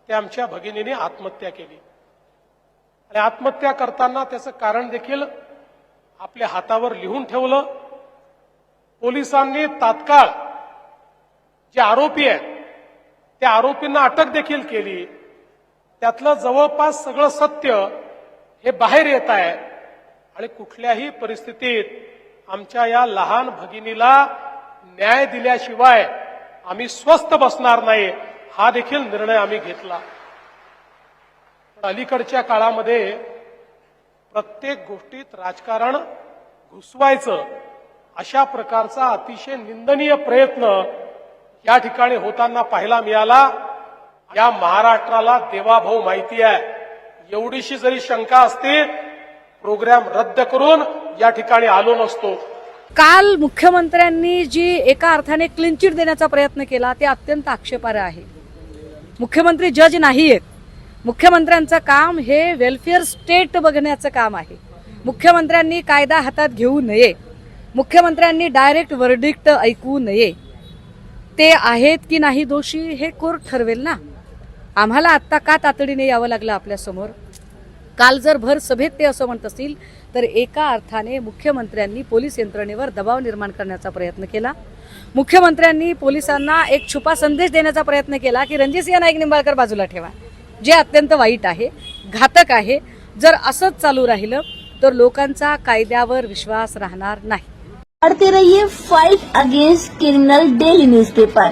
त्या आमच्या भगिनीने आत्महत्या केली आणि आत्महत्या करताना त्याचं कारण देखील आपल्या हातावर लिहून ठेवलं। पोलिसांनी तात्काळ जे आरोपी आहेत त्या आरोपींना अटक देखील केली। त्यातलं जवळपास सगळं सत्य हे बाहेर येत आहे आणि कुठल्याही परिस्थितीत आमच्या या लहान भगिनीला न्याय दिल्याशिवाय आम्ही स्वस्थ बसणार नाही, हा देखील निर्णय आम्ही घेतला। अलीकडच्या काळामध्ये प्रत्येक गोष्टीत राजकारण घुसवायचं अशा प्रकारचा अतिशय निंदनीय प्रयत्न या ठिकाणी होताना पाहायला मिळाला। या महाराष्ट्राला देवाभाऊ माहिती आहे। एवढीशी जरी शंका असती प्रोग्राम रद्द करून या ठिकाणी आलो नसतो। काल मुख्यमंत्र्यांनी जी एका अर्थाने क्लीन चिट देण्याचा प्रयत्न केला ते अत्यंत आक्षेपार्ह आहे। मुख्यमंत्री जज नाहीयेत। मुख्यमंत्र्यांचं काम हे वेलफेअर स्टेट बघण्याचं काम आहे। मुख्यमंत्र्यांनी कायदा हातात घेऊ नये, मुख्यमंत्र्यांनी डायरेक्ट वर्डिक्ट ऐकू नये। ते आहेत की नाही दोषी हे कोर्ट ठरवेल ना। आम्हाला आत्ता का तातडीने यावं लागलं आपल्या समोर? काल जर भर सभेत ते असं म्हणत असतील तर एका अर्थाने मुख्यमंत्र्यांनी पोलीस यंत्रणेवर दबाव निर्माण करण्याचा प्रयत्न केला। मुख्यमंत्र्यांनी पोलिसांना एक छुपा संदेश देण्याचा प्रयत्न केला की रणजितसिंह नाईक निंबाळकर बाजूला ठेवा, जे अत्यंत वाईट आहे, घातक आहे। जर असंच चालू राहिलं तर लोकांचा कायद्यावर विश्वास राहणार नाही। पढ़ते रहिए fight against criminal daily newspaper.